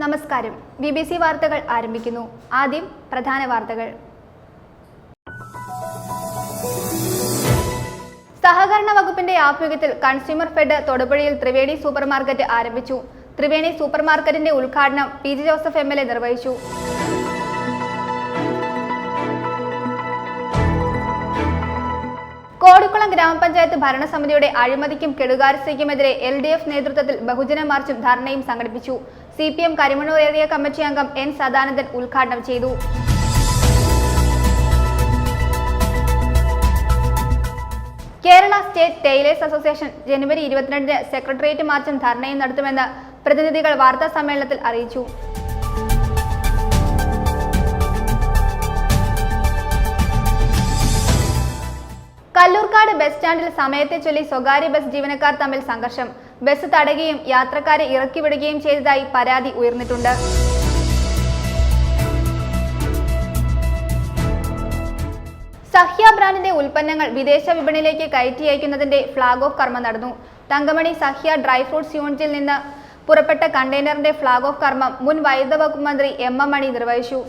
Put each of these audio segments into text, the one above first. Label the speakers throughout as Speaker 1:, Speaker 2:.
Speaker 1: നമസ്കാരം. BBC വാർത്തകൾ ആരംഭിക്കുന്നു. ആദ്യം പ്രധാന വാർത്തകൾ. സഹകരണ വകുപ്പിന്റെ ആഭിമുഖ്യത്തിൽ കൺസ്യൂമർ ഫെഡ് തൊടുപുഴയിൽ ത്രിവേണി സൂപ്പർമാർക്കറ്റ് ആരംഭിച്ചു. ത്രിവേണി സൂപ്പർമാർക്കറ്റിന്റെ ഉദ്ഘാടനം PJ ജോസഫ് MLA നിർവഹിച്ചു. കോടിക്കുളം ഗ്രാമപഞ്ചായത്ത് ഭരണസമിതിയുടെ അഴിമതിക്കും കെടുകാര്യസ്ഥതയ്ക്കുമെതിരെ LDF നേതൃത്വത്തിൽ ബഹുജന മാർച്ചും ധർണയും സംഘടിപ്പിച്ചു. CPM കരിമണ്ണൂർ ഏരിയ കമ്മിറ്റി അംഗം N സദാനന്ദൻ ഉദ്ഘാടനം ചെയ്തു. കേരള സ്റ്റേറ്റ് ടെയിലേഴ്സ് അസോസിയേഷൻ ജനുവരി 22-ന് സെക്രട്ടേറിയറ്റ് മാർച്ചും ധർണയും നടത്തുമെന്ന് പ്രതിനിധികൾ വാർത്താ സമ്മേളനത്തിൽ അറിയിച്ചു. കല്ലൂർക്കാട് ബസ് സ്റ്റാൻഡിൽ സമയത്തെ ചൊല്ലി സ്വകാര്യ ബസ് ജീവനക്കാർ തമ്മിൽ സംഘർഷം. ബസ് തടയുകയും യാത്രക്കാരെ ഇറക്കിവിടുകയും ചെയ്തതായി പരാതി ഉയർന്നിട്ടുണ്ട്. സഹ്യ ബ്രാൻഡിന്റെ ഉൽപ്പന്നങ്ങൾ വിദേശ വിപണിയിലേക്ക് കയറ്റി അയക്കുന്നതിന്റെ ഫ്ളാഗ് ഓഫ് കർമ്മം നടന്നു. തങ്കമണി സഹ്യ ഡ്രൈ ഫ്രൂട്ട്സ് യൂണിറ്റിൽ നിന്ന് പുറപ്പെട്ട കണ്ടെയ്നറിന്റെ ഫ്ളാഗ് ഓഫ് കർമ്മം മുൻ വൈദ്യുത വകുപ്പ് മന്ത്രി M.M. മണി നിർവഹിച്ചു.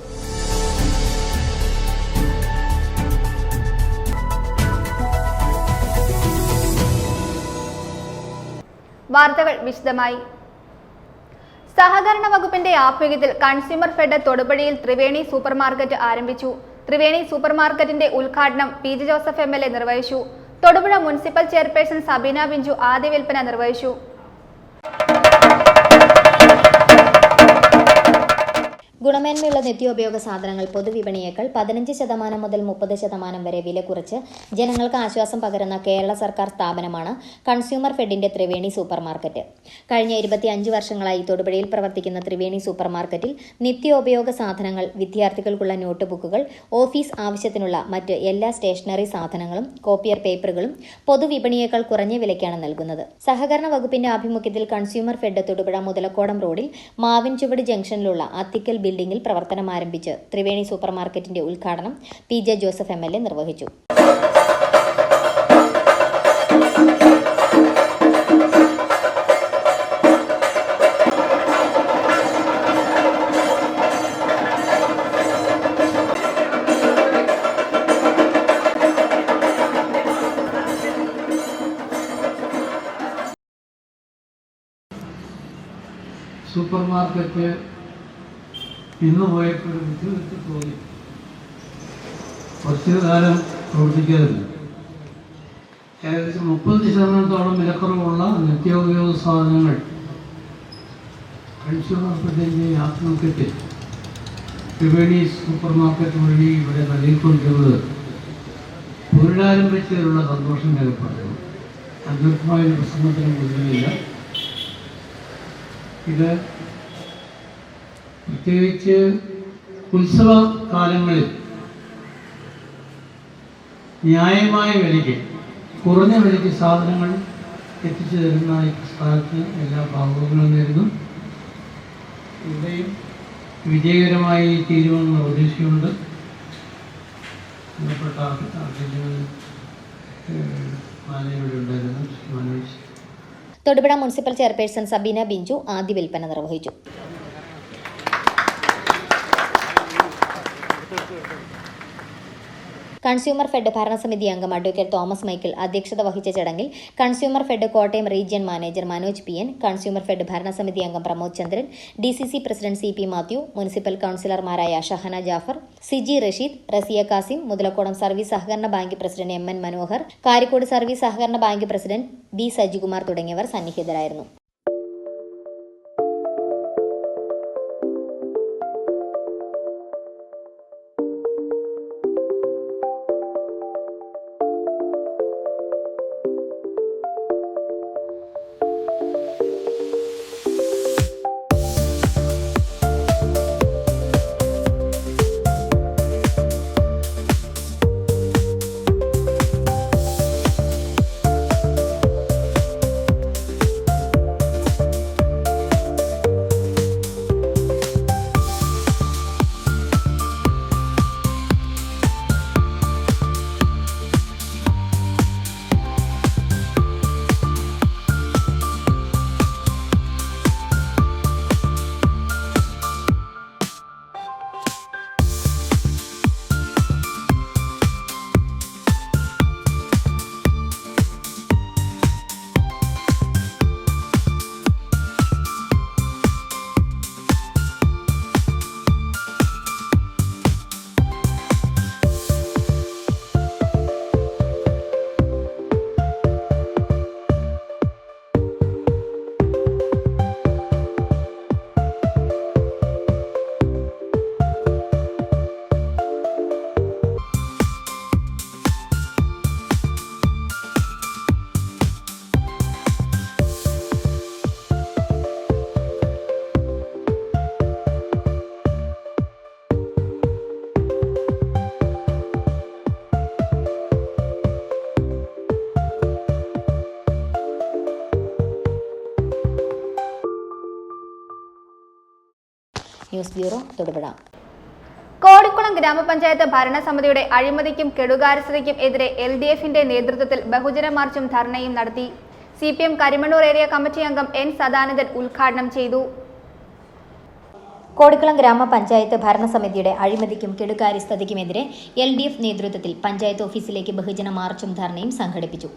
Speaker 1: വാർത്തകൾ വിശദമായി. സഹകരണ വകുപ്പിന്റെ ആഭിമുഖ്യത്തിൽ കൺസ്യൂമർ ഫെഡ് തൊടുപുഴയിൽ ത്രിവേണി സൂപ്പർമാർക്കറ്റ് ആരംഭിച്ചു. ത്രിവേണി സൂപ്പർമാർക്കറ്റിന്റെ ഉദ്ഘാടനം PJ ജോസഫ് MLA നിർവഹിച്ചു. തൊടുപുഴ മുനിസിപ്പൽ ചെയർപേഴ്സൺ സബീന ബിഞ്ചു ആദ്യ വിൽപ്പന നിർവഹിച്ചു.
Speaker 2: ഗുണമേന്മയുള്ള നിത്യോപയോഗ സാധനങ്ങൾ പൊതുവിപണിയേക്കാൾ 15% മുതൽ 30% വരെ വില കുറച്ച് ജനങ്ങൾക്ക് ആശ്വാസം പകരുന്ന കേരള സർക്കാർ സ്ഥാപനമാണ് കൺസ്യൂമർ ഫെഡിന്റെ ത്രിവേണി സൂപ്പർമാർക്കറ്റ്. കഴിഞ്ഞ 25 വർഷങ്ങളായി തൊടുപുഴയിൽ പ്രവർത്തിക്കുന്ന ത്രിവേണി സൂപ്പർമാർക്കറ്റിൽ നിത്യോപയോഗ സാധനങ്ങൾ, വിദ്യാർത്ഥികൾക്കുള്ള നോട്ട് ബുക്കുകൾ, ഓഫീസ് ആവശ്യത്തിനുള്ള മറ്റ് എല്ലാ സ്റ്റേഷനറി സാധനങ്ങളും കോപ്പിയർ പേപ്പറുകളും പൊതുവിപണിയേക്കാൾ കുറഞ്ഞ വിലയ്ക്കാണ് നൽകുന്നത്. സഹകരണ വകുപ്പിന്റെ ആഭിമുഖ്യത്തിൽ കൺസ്യൂമർ ഫെഡ് തൊടുപുഴ മുതലക്കോടം റോഡിൽ മാവിൻ ചുവട് ജംഗ്ഷനിലുള്ള ആർട്ടിക്കൽ ബിൽഡിംഗിൽ പ്രവർത്തനം ആരംഭിച്ച് ത്രിവേണി സൂപ്പർമാർക്കറ്റിന്റെ ഉദ്ഘാടനം PJ ജോസഫ് MLA നിർവഹിച്ചു.
Speaker 3: സൂപ്പർമാർക്കറ്റ് ഇന്ന് പോയപ്പോൾ ബുദ്ധിമുട്ട് തോന്നി. കുറച്ചു കാലം പ്രവർത്തിക്കാറില്ല. ഏകദേശം 30% വിലക്കുറവുള്ള നിത്യോപയോഗ സാധനങ്ങൾ കൺസ്യൂമർ ഫെഡിൻ്റെ ആഭിമുഖ്യത്തിൽ ത്രിവേണി സൂപ്പർമാർക്കറ്റ് വഴി ഇവിടെ നൽകിക്കൊണ്ടിരുന്നത് പുനരാരംഭിച്ചതിലുള്ള സന്തോഷം രേഖപ്പെടുത്തുന്നു. അന്തിമമായ പ്രസംഗത്തിന് മുന്നിലില്ല. ഇത് പ്രത്യേകിച്ച് ഉത്സവ കാലങ്ങളിൽ ന്യായമായ വിലയ്ക്ക്, കുറഞ്ഞ വിലയ്ക്ക് സാധനങ്ങൾ എത്തിച്ചു തരുന്ന ഈ പ്രസ്ഥാനത്തിന് എല്ലാ ഭാഗങ്ങളും നേരുന്നു. ഇവിടെയും വിജയകരമായി തീരുമെന്ന് പ്രതീക്ഷയുണ്ട്. ബന്ധപ്പെട്ട മാനേജരുടെ ഉണ്ടായിരുന്നു മനോജ്.
Speaker 2: തൊടുപുഴ മുനിസിപ്പൽ ചെയർപേഴ്സൺ സബീന ബിഞ്ചു ആദ്യ വിൽപ്പന നിർവഹിച്ചു. കൺസ്യൂമർ ഫെഡ് ഭരണസമിതി അംഗം അഡ്വക്കേറ്റ് തോമസ് മൈക്കിൾ അധ്യക്ഷത വഹിച്ച ചടങ്ങിൽ consumer fed Kottayam region manager Manoj PN, consumer fed ഭരണസമിതി അംഗം Pramod Chandran, DCC president CP Mathew, municipal കൌൺസിലർമാരായ ഷഹന ജാഫർ, സിജി റഷീദ്, റസിയ കാസിം, മുതലക്കോടം സർവീസ് സഹകരണ bank president MN Manohar, Karikode service സഹകരണ ബാങ്ക് പ്രസിഡന്റ് B സജികുമാർ തുടങ്ങിയവർ സന്നിഹിതരായിരുന്നു. News bureau, Thodupuzha.
Speaker 1: കോടിക്കുളം ഗ്രാമപഞ്ചായത്ത് ഭരണസമിതിയുടെ അഴിമതിക്കും കെടുകാര്യസ്ഥതയ്ക്കും എതിരെ LDF-ന്റെ നേതൃത്വത്തിൽ ബഹുജന മാർച്ചും ധർണയും നടത്തി. CPM കരിമണ്ണൂർ ഏരിയ കമ്മിറ്റി അംഗം N സദാനന്ദൻ ഉദ്ഘാടനം ചെയ്തു.
Speaker 2: കോടിക്കുളം ഗ്രാമപഞ്ചായത്ത് ഭരണസമിതിയുടെ അഴിമതിക്കും കെടുകാര്യസ്ഥതയ്ക്കുമെതിരെ LDF നേതൃത്വത്തിൽ പഞ്ചായത്ത് ഓഫീസിലേക്ക് ബഹുജന മാർച്ചും ധർണയും സംഘടിപ്പിച്ചു.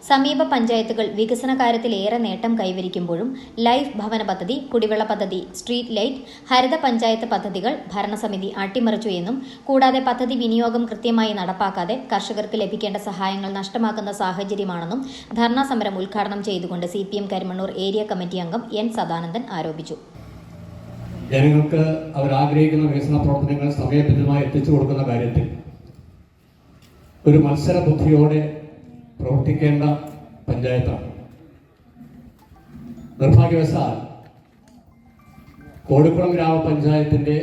Speaker 2: സമീപ പഞ്ചായത്തുകൾ വികസന കാര്യത്തിൽ ഏറെ നേട്ടം കൈവരിക്കുമ്പോഴും ലൈഫ് ഭവന പദ്ധതി, കുടിവെള്ള പദ്ധതി, സ്ട്രീറ്റ് ലൈറ്റ്, ഹരിത പഞ്ചായത്ത് പദ്ധതികൾ ഭരണസമിതി അട്ടിമറിച്ചു എന്നും കൂടാതെ പദ്ധതി വിനിയോഗം കൃത്യമായി നടപ്പാക്കാതെ കർഷകർക്ക് ലഭിക്കേണ്ട സഹായങ്ങൾ നഷ്ടമാക്കുന്ന സാഹചര്യമാണെന്നും ധർണാ സമരം ഉദ്ഘാടനം ചെയ്തുകൊണ്ട് CPM കരിമണ്ണൂർ ഏരിയ കമ്മിറ്റി അംഗം N സദാനന്ദൻ ആരോപിച്ചു.
Speaker 4: ജനങ്ങൾക്ക് അവരാഗ്രഹിക്കുന്ന വികസന പ്രവർത്തനങ്ങൾ സമയബന്ധിതമായി എത്തിച്ചു കൊടുക്കുന്ന കാര്യത്തിൽ ഒരു മത്സര ബുദ്ധിയോടെ പ്രവർത്തിക്കേണ്ട പഞ്ചായത്താണ്. നിർഭാഗ്യവശാൽ കോടിക്കുളം ഗ്രാമപഞ്ചായത്തിൻ്റെ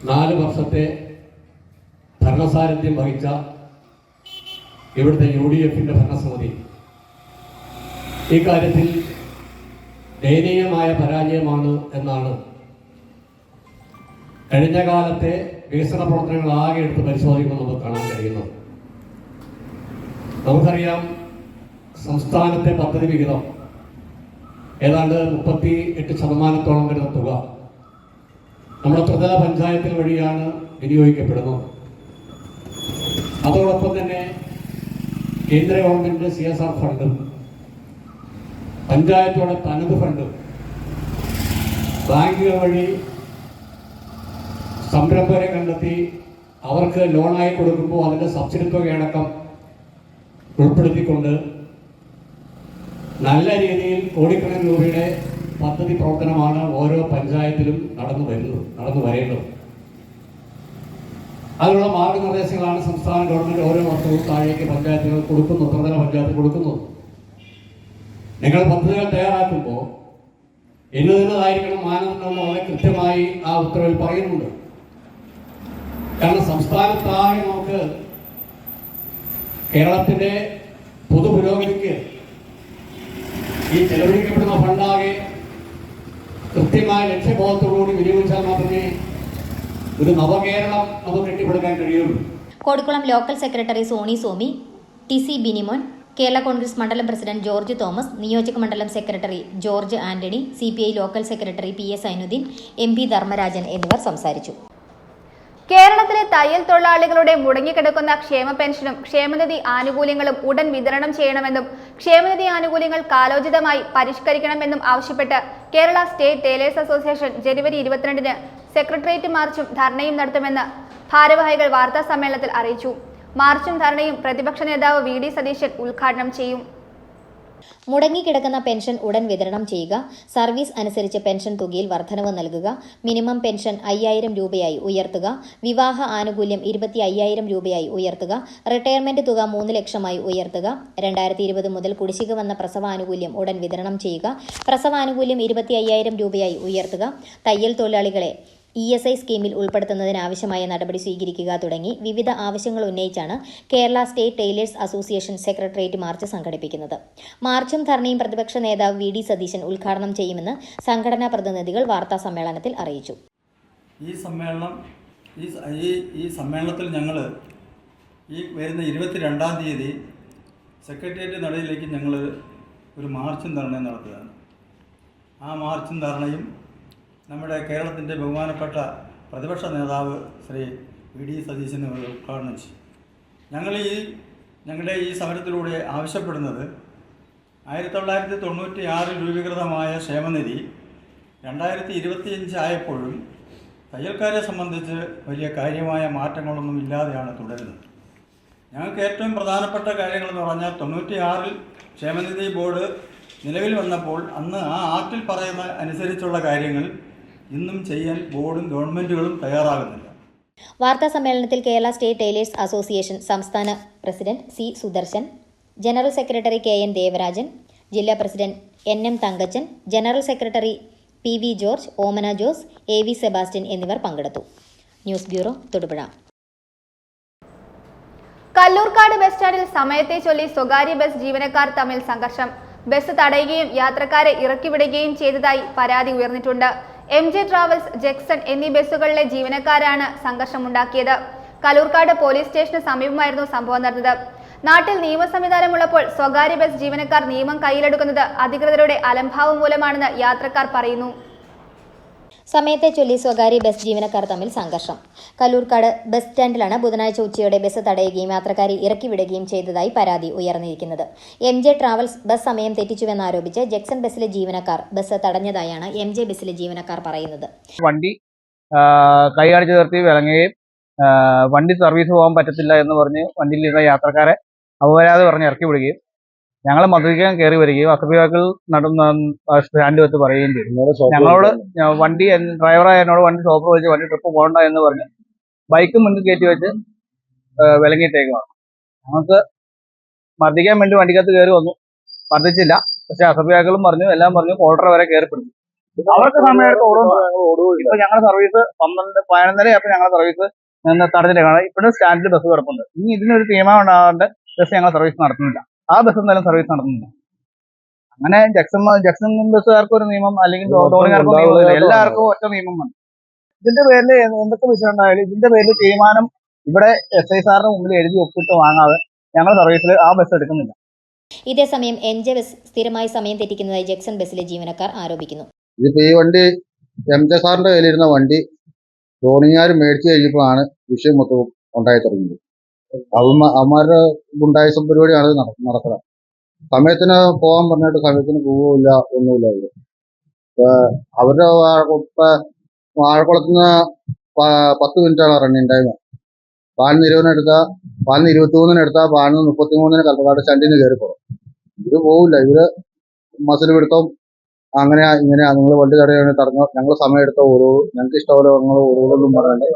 Speaker 4: 4 വർഷത്തെ ഭരണസാരഥ്യം വഹിച്ച ഇവിടുത്തെ UDF-ന്റെ ഭരണസമിതി ഈ കാര്യത്തിൽ ദയനീയമായ പരാജയമാണ് എന്നാണ് കഴിഞ്ഞ കാലത്തെ വികസന പ്രവർത്തനങ്ങൾ ആകെ എടുത്ത് പരിശോധിക്കുമ്പോൾ നമുക്ക് കാണാൻ കഴിയുന്നത്. നമുക്കറിയാം, സംസ്ഥാനത്തെ പദ്ധതി വിഹിതം ഏതാണ്ട് 38% വരുന്ന തുക നമ്മുടെ ത്രിതല പഞ്ചായത്തിൽ വഴിയാണ് വിനിയോഗിക്കപ്പെടുന്നത്. അതോടൊപ്പം തന്നെ കേന്ദ്ര ഗവൺമെന്റ് CSR ഫണ്ടും പഞ്ചായത്തോടെ തനത് ഫണ്ടും ബാങ്കുകൾ വഴി സംരംഭകരെ കണ്ടെത്തി അവർക്ക് ലോണായി കൊടുക്കുമ്പോൾ അതിൻ്റെ സബ്സിഡി തുകയടക്കം ഉൾപ്പെടുത്തിക്കൊണ്ട് നല്ല രീതിയിൽ കോടിക്കണക്കിന് രൂപയുടെ പദ്ധതി പ്രവർത്തനമാണ് ഓരോ പഞ്ചായത്തിലും നടന്നു വരേണ്ടത്. അതിനുള്ള മാർഗനിർദ്ദേശങ്ങളാണ് സംസ്ഥാന ഗവൺമെന്റ് ഓരോ വർഷവും താഴേക്ക് പഞ്ചായത്തുകൾ കൊടുക്കുന്നു, ത്രിതല പഞ്ചായത്ത് കൊടുക്കുന്നു. നിങ്ങൾ പദ്ധതികൾ തയ്യാറാക്കുമ്പോൾ ഇന്നതിൻ്റെതായിരിക്കണം മാനദണ്ഡം വളരെ കൃത്യമായി ആ ഉത്തരവിൽ പറയുന്നുണ്ട്. കാരണം സംസ്ഥാനത്താകെ നമുക്ക് കേരളത്തിന്റെ പൊതുപുരോഗതിക്ക് ഈ ചെലവഴിക്കപ്പെടുന്ന ഫണ്ടാകെ കൃത്യമായ ലക്ഷ്യബോധത്തോടുകൂടി വിനിയോഗിച്ചാൽ മാത്രമേ ഒരു നവകേരളം നമുക്ക് കെട്ടിപ്പടുക്കാൻ കഴിയുള്ളൂ.
Speaker 2: Kodikulam local secretary Soni Somi, TC Binimon, Kerala Congress മണ്ഡലം പ്രസിഡന്റ് ജോർജ് തോമസ്, നിയോജക മണ്ഡലം സെക്രട്ടറി George Antony, CPI local secretary PS Zainuddin, MP Dharmarajan എന്നിവർ സംസാരിച്ചു.
Speaker 1: കേരളത്തിലെ തയ്യൽ തൊഴിലാളികളുടെ മുടങ്ങിക്കിടക്കുന്ന ക്ഷേമ പെൻഷനും ക്ഷേമനിധി ആനുകൂല്യങ്ങളും ഉടൻ വിതരണം ചെയ്യണമെന്നും ക്ഷേമനിധി ആനുകൂല്യങ്ങൾ കാലോചിതമായി പരിഷ്കരിക്കണമെന്നും ആവശ്യപ്പെട്ട് കേരള സ്റ്റേറ്റ് ടൈലേഴ്സ് അസോസിയേഷൻ ജനുവരി 22-ന് സെക്രട്ടേറിയറ്റ് മാർച്ചും ധർണയും നടത്തുമെന്ന് ഭാരവാഹികൾ വാർത്താ സമ്മേളനത്തിൽ അറിയിച്ചു. മാർച്ചും ധർണയും പ്രതിപക്ഷ നേതാവ് VD സതീശൻ ഉദ്ഘാടനം ചെയ്യും.
Speaker 2: മുടങ്ങിക്കിടക്കുന്ന പെൻഷൻ ഉടൻ വിതരണം ചെയ്യുക, സർവീസ് അനുസരിച്ച് പെൻഷൻ തുകയിൽ വർധനവ് നൽകുക, മിനിമം പെൻഷൻ 5000 രൂപയായി ഉയർത്തുക, വിവാഹ ആനുകൂല്യം 25,000 രൂപയായി ഉയർത്തുക, റിട്ടയർമെന്റ് തുക 3 ലക്ഷമായി ഉയർത്തുക, 2020 മുതൽ കുടിശ്ശിക വന്ന പ്രസവാനുകൂല്യം ഉടൻ വിതരണം ചെയ്യുക, പ്രസവാനുകൂല്യം 25,000 രൂപയായി ഉയർത്തുക, തയ്യൽ തൊഴിലാളികളെ ESI സ്കീമിൽ ഉൾപ്പെടുത്തുന്നതിനാവശ്യമായ നടപടി സ്വീകരിക്കുക തുടങ്ങി വിവിധ ആവശ്യങ്ങൾ ഉന്നയിച്ചാണ് Kerala state tailors association secretariat march സംഘടിപ്പിക്കുന്നത്. മാർച്ചും ധർണയും പ്രതിപക്ഷ നേതാവ് VD സതീശൻ ഉദ്ഘാടനം ചെയ്യുമെന്ന് സംഘടനാ പ്രതിനിധികൾ വാർത്താ സമ്മേളനത്തിൽ അറിയിച്ചു.
Speaker 5: ഈ സമ്മേളനത്തിൽ ഞങ്ങൾ ഈ വരുന്ന 22-ാം തീയതി സെക്രട്ടേറിയറ്റ് നടയിലേക്ക് ഞങ്ങൾ ഒരു മാർച്ചും ധർണയും നടത്തുകയാണ്. ആ മാർച്ചും ധർണയും നമ്മുടെ കേരളത്തിൻ്റെ ബഹുമാനപ്പെട്ട പ്രതിപക്ഷ നേതാവ് ശ്രീ VD സതീശൻ ഉദ്ഘാടനം ചെയ്യും. ഞങ്ങളുടെ ഈ സമരത്തിലൂടെ ആവശ്യപ്പെടുന്നത് 1996 രൂപീകൃതമായ ക്ഷേമനിധി 2025 ആയപ്പോഴും തയ്യൽക്കാരെ സംബന്ധിച്ച് വലിയ കാര്യമായ മാറ്റങ്ങളൊന്നും ഇല്ലാതെയാണ് തുടരുന്നത്. ഞങ്ങൾക്ക് ഏറ്റവും പ്രധാനപ്പെട്ട കാര്യങ്ങളെന്ന് പറഞ്ഞാൽ 96-ൽ ക്ഷേമനിധി ബോർഡ് നിലവിൽ വന്നപ്പോൾ അന്ന് ആ ആക്റ്റിൽ പറയുന്ന അനുസരിച്ചുള്ള കാര്യങ്ങൾ ഇന്നും ചെയ്യാൻ ബോർഡും ഗവൺമെൻറ്റുകളും തയ്യാറാകുന്നില്ല.
Speaker 2: വാർത്താ സമ്മേളനത്തിൽ കേരള സ്റ്റേറ്റ് ടൈലേഴ്സ് അസോസിയേഷൻ സംസ്ഥാന president C Sudarshan, general secretary K N. Devarajan, ജില്ലാ president N M. Thankachan, general secretary P V. George, Omana Jose, A V. Sebastian എന്നിവർ പങ്കെടുത്തു. News bureau, Thodupuzha.
Speaker 1: Kallurkad bus സ്റ്റാൻഡിൽ സമയത്തെ ചൊല്ലി സ്വകാര്യ ബസ് ജീവനക്കാർ തമ്മിൽ സംഘർഷം. ബസ് തടയുകയും യാത്രക്കാരെ ഇറക്കിവിടുകയും ചെയ്തതായി പരാതി ഉയർന്നിട്ടുണ്ട്. MJ ട്രാവൽസ്, ജെക്സൺ എന്നീ ബസ്സുകളിലെ ജീവനക്കാരാണ് സംഘർഷമുണ്ടാക്കിയത്. കല്ലൂർക്കാട് പോലീസ് സ്റ്റേഷന് സമീപമായിരുന്നു സംഭവം നടന്നത്. നാട്ടിൽ നിയമ സംവിധാനമുള്ളപ്പോൾ സ്വകാര്യ ബസ് ജീവനക്കാർ നിയമം കയ്യിലെടുക്കുന്നത് അധികൃതരുടെ അലംഭാവം മൂലമാണെന്ന് യാത്രക്കാർ പറയുന്നു.
Speaker 2: സമയത്തെ ചൊല്ലി സ്വകാര്യ ബസ് ജീവനക്കാർ തമ്മിൽ സംഘർഷം. കല്ലൂർക്കാട് ബസ് സ്റ്റാൻഡിലാണ് ബുധനാഴ്ച ഉച്ചയോടെ ബസ് തടയുകയും യാത്രക്കാരെ ഇറക്കിവിടുകയും ചെയ്തതായി പരാതി ഉയർന്നിരിക്കുന്നത്. MJ ട്രാവൽസ് ബസ് സമയം തെറ്റിച്ചുവെന്നാരോപിച്ച് ജെക്സൺ ബസ്സിലെ ജീവനക്കാർ ബസ് തടഞ്ഞതായാണ് MJ ബസ്സിലെ ജീവനക്കാർ പറയുന്നത്.
Speaker 6: വണ്ടി കൈകാണിച്ച് നിർത്തി വിളങ്ങുകയും വണ്ടി സർവീസ് പോകാൻ പറ്റത്തില്ല എന്ന് പറഞ്ഞ് വണ്ടിയിലിരുന്ന യാത്രക്കാരെ അപരാധം പറഞ്ഞ് ഇറക്കി വിടുകയും ഞങ്ങൾ മദ്യപിക്കാൻ കയറി വരികയും അസഭ്യവാക്കൾ സ്റ്റാൻഡ് വെച്ച് പറയുകയും ചെയ്തു. ഞങ്ങളോട് വണ്ടി ഡ്രൈവറായ എന്നോട് വണ്ടി സ്റ്റോപ്പ് വെച്ച് വണ്ടി ട്രിപ്പ് പോകണ്ട എന്ന് പറഞ്ഞ് ബൈക്ക് മുന്നിൽ കയറ്റി വെച്ച് വിലങ്ങിയിട്ടേക്കുമാണ്. ഞങ്ങൾക്ക് മർദ്ദിക്കാൻ വേണ്ടി വണ്ടിക്കകത്ത് കയറി വന്നു, മർദ്ദിച്ചില്ല. പക്ഷെ അസഭ്യവാക്കളും പറഞ്ഞു, എല്ലാം പറഞ്ഞു, കോൾഡർ വരെ കയറിപ്പെടുത്തി. അവർക്ക് സമയത്ത് ഇപ്പൊ ഞങ്ങളുടെ സർവീസ് 11:15 അപ്പൊ ഞങ്ങളുടെ സർവീസ് തടഞ്ഞിട്ടാണ്. ഇപ്പോഴും സ്റ്റാൻഡിൽ ബസ് കിടപ്പുണ്ട്. ഇനി ഇതിനൊരു തീരുമാനം ഉണ്ടാകാണ്ട് ബസ് ഞങ്ങൾ സർവീസ് നടത്തുന്നില്ല. ആ ബസ് എന്തായാലും സർവീസ് നടത്തുന്നില്ല. അങ്ങനെ ജക്സൺ ബസ്സുകാർക്ക് ഒരു നിയമം, അല്ലെങ്കിൽ ടോണിക്കാർക്ക് നിയമം, എല്ലാവർക്കും ഒറ്റ നിയമം വന്നു. ഇതിന്റെ പേരിൽ എന്തൊക്കെ വിഷയം ഉണ്ടായാലും ഇതിന്റെ പേരിൽ തീരുമാനം ഇവിടെ SI സാറിന് മുമ്പിൽ എഴുതി ഒപ്പിട്ട് വാങ്ങാതെ ഞങ്ങൾ സർവീസിൽ ആ ബസ് എടുക്കുന്നില്ല.
Speaker 2: ഇതേസമയം MJ ബസ് സ്ഥിരമായി സമയം തെറ്റിക്കുന്നതായി ജക്സൺ ബസ്സിലെ ജീവനക്കാർ ആരോപിക്കുന്നു.
Speaker 7: ഇതിപ്പോ ഈ വണ്ടി MJ സാറിന്റെ കയ്യിലിരുന്ന വണ്ടി ടോണിങ്ങാർ മേടിച്ചു കഴിഞ്ഞപ്പോഴാണ് വിഷയം മൊത്തവും ഉണ്ടായി തുടങ്ങിയത്. അവന്മാരുടെ ഗുണ്ടായിസം പരിപാടിയാണ് നടക്കുന്നത്. സമയത്തിന് പോകാൻ പറഞ്ഞിട്ട് സമയത്തിന് പോവില്ല, ഒന്നുമില്ല. അവരുടെ വാഴക്കുളത്തുനിന്ന് 10 മിനിറ്റാണ് റണ്ണിങ് ടൈം. പാലിന് 23 എടുത്താൽ പാലിന് 33 കൽപ്പക്കാട് സ്റ്റാൻഡിൽ നിന്ന് കയറി പോകും. ഇവര് പോവില്ല. ഇവര് മസിൽ പിടുത്തം അങ്ങനെയാ ഇങ്ങനെയാ, നിങ്ങൾ വണ്ടി തടയാണെങ്കിൽ തടഞ്ഞോ, ഞങ്ങൾ സമയം എടുത്തോ ഓരോ, ഞങ്ങൾക്ക് ഇഷ്ടപോലെ നിങ്ങൾ ഓരോന്നും പറയണ്ടേ.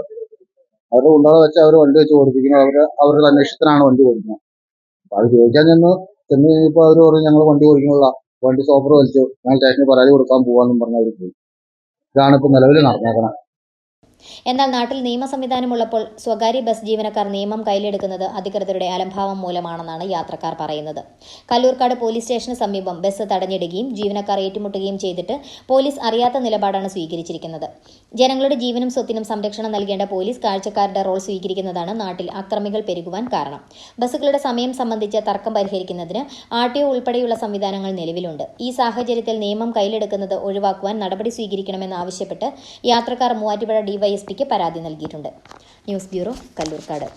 Speaker 7: അവരുടെ ഉണ്ടാതെ വെച്ച് അവർ വണ്ടി വെച്ച് ഓടിപ്പിക്കുന്നത്. അവരുടെ അന്വേഷണത്തിനാണ് വണ്ടി ഓടിക്കുന്നത്. അപ്പൊ അത് ചോദിക്കാൻ ചെന്ന് കഴിഞ്ഞപ്പോൾ അവർ പറഞ്ഞു ഞങ്ങൾ വണ്ടി ഓടിക്കുന്നില്ല, വണ്ടി സ്റ്റോപ്പർ വലിച്ചു, ഞങ്ങൾ സ്റ്റേഷനിൽ പരാതി കൊടുക്കാൻ പോവാന്നും പറഞ്ഞ് അവർ പോയി. ഇതാണ് ഇപ്പൊ നിലവിൽ നടന്നേക്കണം.
Speaker 2: എന്നാൽ നാട്ടിൽ നിയമ സംവിധാനമുള്ളപ്പോൾ സ്വകാര്യ ബസ് ജീവനക്കാർ നിയമം കയ്യിലെടുക്കുന്നത് അധികൃതരുടെ അലംഭാവം മൂലമാണെന്നാണ് യാത്രക്കാർ പറയുന്നത്. കല്ലൂർക്കാട് പോലീസ് സ്റ്റേഷന് സമീപം ബസ് തടഞ്ഞിടുകയും ജീവനക്കാർ ഏറ്റുമുട്ടുകയും ചെയ്തിട്ട് പോലീസ് അറിയാത്ത നിലപാടാണ് സ്വീകരിച്ചിരിക്കുന്നത്. ജനങ്ങളുടെ ജീവനും സ്വത്തിനും സംരക്ഷണം നൽകേണ്ട പോലീസ് കാഴ്ചക്കാരുടെ റോൾ സ്വീകരിക്കുന്നതാണ് നാട്ടിൽ അക്രമികൾ പെരുകുവാൻ കാരണം. ബസ്സുകളുടെ സമയം സംബന്ധിച്ച് തർക്കം പരിഹരിക്കുന്നതിന് RTO ഉൾപ്പെടെയുള്ള സംവിധാനങ്ങൾ നിലവിലുണ്ട്. ഈ സാഹചര്യത്തിൽ നിയമം കയ്യിലെടുക്കുന്നത് ഒഴിവാക്കുവാൻ നടപടി സ്വീകരിക്കണമെന്നാവശ്യപ്പെട്ട് യാത്രക്കാർ മൂവാറ്റുപുഴ DYSPക്ക് പരാതി നൽകിയിട്ടുണ്ട്. News bureau, Kallurkad.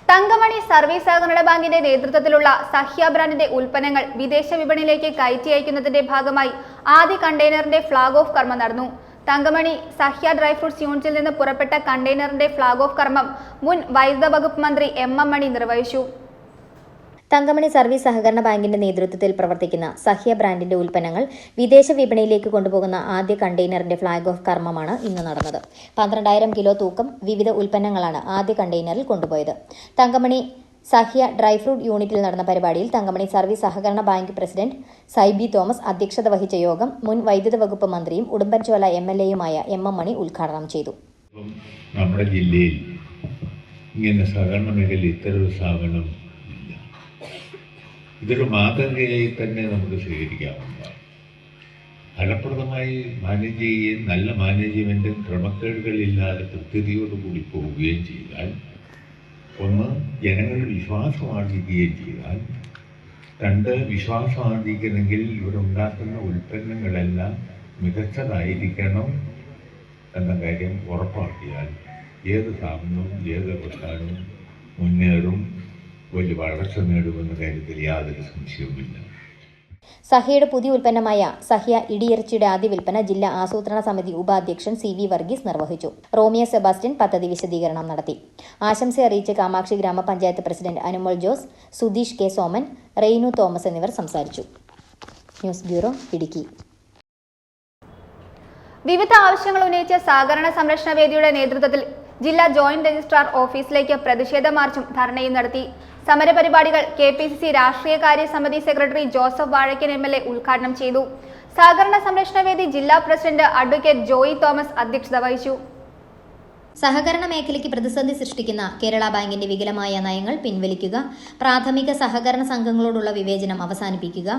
Speaker 1: Thankamani service സഹകരണ ബാങ്കിന്റെ നേതൃത്വത്തിലുള്ള സഹ്യ ബ്രാൻഡിന്റെ ഉൽപ്പന്നങ്ങൾ വിദേശ വിപണിയിലേക്ക് കയറ്റി അയക്കുന്നതിന്റെ ഭാഗമായി ആദ്യ കണ്ടെയ്നറിന്റെ ഫ്ളാഗ് ഓഫ് കർമ്മം നടന്നു. തങ്കമണി സഹ്യ ഡ്രൈ ഫ്രൂട്ട്സ് യൂണിറ്റിൽ നിന്ന് പുറപ്പെട്ട കണ്ടെയ്നറിന്റെ ഫ്ളാഗ് ഓഫ് കർമ്മം മുൻ വൈദ്യുത വകുപ്പ് മന്ത്രി M.M. മണി നിർവഹിച്ചു.
Speaker 2: തങ്കമണി സർവീസ് സഹകരണ ബാങ്കിന്റെ നേതൃത്വത്തിൽ പ്രവർത്തിക്കുന്ന സഹ്യ ബ്രാൻഡിന്റെ ഉൽപ്പന്നങ്ങൾ വിദേശ വിപണിയിലേക്ക് കൊണ്ടുപോകുന്ന ആദ്യ കണ്ടെയ്നറിന്റെ ഫ്ളാഗ് ഓഫ് കർമ്മമാണ് ഇന്ന് നടന്നത്. 12,000 കിലോ തൂക്കം വിവിധ ഉൽപ്പന്നങ്ങളാണ് ആദ്യ കണ്ടെയ്നറിൽ കൊണ്ടുപോയത്. തങ്കമണി സഹ്യ ഡ്രൈ ഫ്രൂട്ട് യൂണിറ്റിൽ നടന്ന പരിപാടിയിൽ തങ്കമണി സർവീസ് സഹകരണ ബാങ്ക് പ്രസിഡന്റ് സൈബി തോമസ് അധ്യക്ഷത വഹിച്ച യോഗം മുൻ വൈദ്യുത വകുപ്പ് മന്ത്രിയും ഉടുമ്പൻചോല MLAയുമായ M.M. മണി ഉദ്ഘാടനം ചെയ്തു.
Speaker 8: നമ്മുടെ ജില്ലയിൽ ഇങ്ങനെ സഹകരണ മേഖല ഇത്തരൊരു സ്ഥാപനം ഇതൊരു മാതൃകയായി തന്നെ നമുക്ക് സ്വീകരിക്കാവുന്നതാണ്. ഫലപ്രദമായി മാനേജ് ചെയ്യുകയും നല്ല മാനേജ്മെൻറ്റും ക്രമക്കേടുകളില്ലാതെ കൃത്യതയോടുകൂടി പോവുകയും ചെയ്താൽ, ഒന്ന് ജനങ്ങളുടെ വിശ്വാസം ആർജിക്കുകയും ചെയ്താൽ, രണ്ട് വിശ്വാസം ആർജിക്കണമെങ്കിൽ ഇവിടെ ഉണ്ടാക്കുന്ന ഉൽപ്പന്നങ്ങളെല്ലാം മികച്ചതായിരിക്കണം എന്ന കാര്യം ഉറപ്പാക്കിയാൽ ഏത് സ്ഥാപനവും ഏത് പ്രസ്ഥാനവും മുന്നേറും, വലിയ വളർച്ച നേടുമെന്ന കാര്യത്തിൽ യാതൊരു സംശയവുമില്ല.
Speaker 2: സഹ്യയുടെ പുതിയ ഉൽപ്പന്നമായ സഹ്യ ഇടിയിറച്ചിയുടെ ആദ്യ വിൽപ്പന ജില്ലാ ആസൂത്രണ സമിതി ഉപാധ്യക്ഷൻ CV വർഗീസ് നിർവഹിച്ചു. റോമിയോ സെബാസ്റ്റ്യൻ പദ്ധതി വിശദീകരണം നടത്തി. ആശംസ അറിയിച്ച് കാമാക്ഷി ഗ്രാമപഞ്ചായത്ത് president Anumol Jose, Sudheesh K. Soman, റെയ്നു Thomas എന്നിവർ സംസാരിച്ചു. News bureau, Idukki.
Speaker 1: വിവിധ ആവശ്യങ്ങൾ ഉന്നയിച്ച സഹകരണ സംരക്ഷണ വേദിയുടെ നേതൃത്വത്തിൽ ജില്ലാ ജോയിന്റ് രജിസ്ട്രാർ ഓഫീസിലേക്ക് പ്രതിഷേധ മാർച്ചും ധർണയും നടത്തി. സമരപരിപാടികൾ KPCC രാഷ്ട്രീയകാര്യ സമിതി സെക്രട്ടറി ജോസഫ് വാഴക്കൻ MLA ഉദ്ഘാടനം ചെയ്തു. സഹകരണ സംരക്ഷണ വേദി ജില്ലാ പ്രസിഡന്റ് അഡ്വക്കേറ്റ് ജോയി തോമസ് അധ്യക്ഷത വഹിച്ചു.
Speaker 2: സഹകരണ മേഖലയ്ക്ക് പ്രതിസന്ധി സൃഷ്ടിക്കുന്ന കേരള ബാങ്കിന്റെ വികലമായ നയങ്ങൾ പിൻവലിക്കുക, പ്രാഥമിക സഹകരണ സംഘങ്ങളോടുള്ള വിവേചനം അവസാനിപ്പിക്കുക,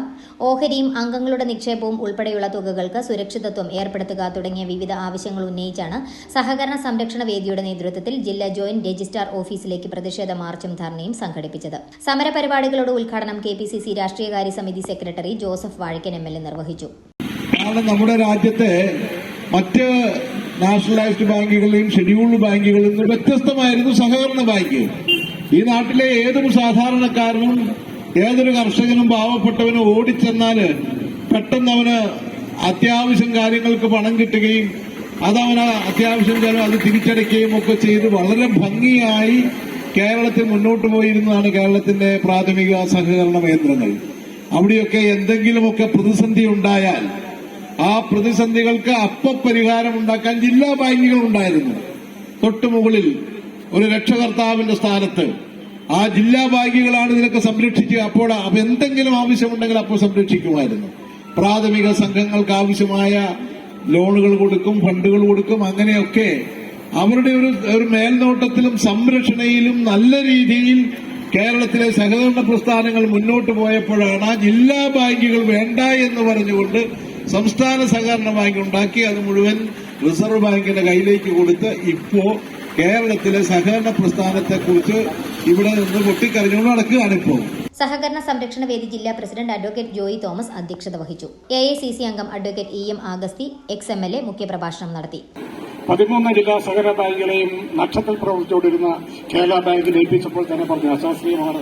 Speaker 2: ഓഹരിയും അംഗങ്ങളുടെ നിക്ഷേപവും ഉൾപ്പെടെയുള്ള തുകകൾക്ക് സുരക്ഷിതത്വം ഏർപ്പെടുത്തുക തുടങ്ങിയ വിവിധ ആവശ്യങ്ങൾ ഉന്നയിച്ചാണ് സഹകരണ സംരക്ഷണ വേദിയുടെ നേതൃത്വത്തിൽ ജില്ലാ ജോയിന്റ് രജിസ്ട്രാർ ഓഫീസിലേക്ക് പ്രതിഷേധ മാർച്ചും ധർണയും സംഘടിപ്പിച്ചത്. സമരപരിപാടികളുടെ ഉദ്ഘാടനം KPCC രാഷ്ട്രീയകാര്യ സമിതി സെക്രട്ടറി ജോസഫ് വാഴക്കൻ MLA നിർവഹിച്ചു.
Speaker 9: നമ്മുടെ രാജ്യത്തെ മറ്റ് നാഷണലൈസ്ഡ് ബാങ്കുകളെയും ഷെഡ്യൂൾഡ് ബാങ്കുകളിൽ നിന്ന് വ്യത്യസ്തമായിരുന്നു സഹകരണ ബാങ്ക്. ഈ നാട്ടിലെ ഏതൊരു സാധാരണക്കാരനും ഏതൊരു കർഷകനും പാവപ്പെട്ടവനും ഓടിച്ചെന്നാല് പെട്ടെന്ന് അവന് അത്യാവശ്യം കാര്യങ്ങൾക്ക് പണം കിട്ടുകയും അതവന് അത്യാവശ്യം അത് തിരിച്ചടയ്ക്കുകയും ഒക്കെ ചെയ്ത് വളരെ ഭംഗിയായി കേരളത്തിൽ മുന്നോട്ട് പോയിരുന്നതാണ് കേരളത്തിന്റെ പ്രാഥമിക സഹകരണ കേന്ദ്രങ്ങൾ. അവിടെയൊക്കെ എന്തെങ്കിലുമൊക്കെ പ്രതിസന്ധി ഉണ്ടായാൽ ആ പ്രതിസന്ധികൾക്ക് പരിഹാരമുണ്ടാക്കാൻ ജില്ലാ ബാങ്കുകൾ ഉണ്ടായിരുന്നു. തൊട്ടുമുകളിൽ ഒരു രക്ഷകർത്താവിന്റെ സ്ഥാനത്ത് ആ ജില്ലാ ബാങ്കുകളാണ് ഇതിനൊക്കെ സംരക്ഷിക്കുക. അപ്പോൾ എന്തെങ്കിലും ആവശ്യമുണ്ടെങ്കിൽ അപ്പോൾ സംരക്ഷിക്കുമായിരുന്നു. പ്രാഥമിക സംഘങ്ങൾക്ക് ആവശ്യമായ ലോണുകൾ കൊടുക്കും, ഫണ്ടുകൾ കൊടുക്കും. അങ്ങനെയൊക്കെ അവരുടെ ഒരു മേൽനോട്ടത്തിലും സംരക്ഷണയിലും നല്ല രീതിയിൽ കേരളത്തിലെ സഹകരണ പ്രസ്ഥാനങ്ങൾ മുന്നോട്ട് പോയപ്പോഴാണ് ആ ജില്ലാ ബാങ്കുകൾ വേണ്ട എന്ന് പറഞ്ഞുകൊണ്ട് സംസ്ഥാന സഹകരണ ബാങ്ക് ഉണ്ടാക്കി അത് മുഴുവൻ റിസർവ് ബാങ്കിന്റെ കയ്യിലേക്ക് കൊടുത്ത് ഇപ്പോ കേരളത്തിലെ സഹകരണ പ്രസ്ഥാനത്തെക്കുറിച്ച് ഇവിടെ നിന്ന് പൊട്ടിക്കരഞ്ഞുകൊണ്ട് നടക്കുകയാണ് ഇപ്പോൾ.
Speaker 2: സഹകരണ സംരക്ഷണ വേദി ജില്ലാ പ്രസിഡന്റ് അഡ്വക്കേറ്റ് ജോയി തോമസ് അധ്യക്ഷത വഹിച്ചു. AICC അംഗം അഡ്വക്കേറ്റ് EM ആഗസ്തി ex-MLA മുഖ്യപ്രഭാഷണം നടത്തി.
Speaker 4: 13 ജില്ലാ സഹകരണ ബാങ്കുകളെയും നക്ഷത്രത്തിൽ പ്രവർത്തിച്ചുകൊണ്ടിരുന്ന കേരള ബാങ്കിനെ ഏൽപ്പിച്ചപ്പോൾ തന്നെ പറഞ്ഞ അശാസ്ത്രീയമാണ്.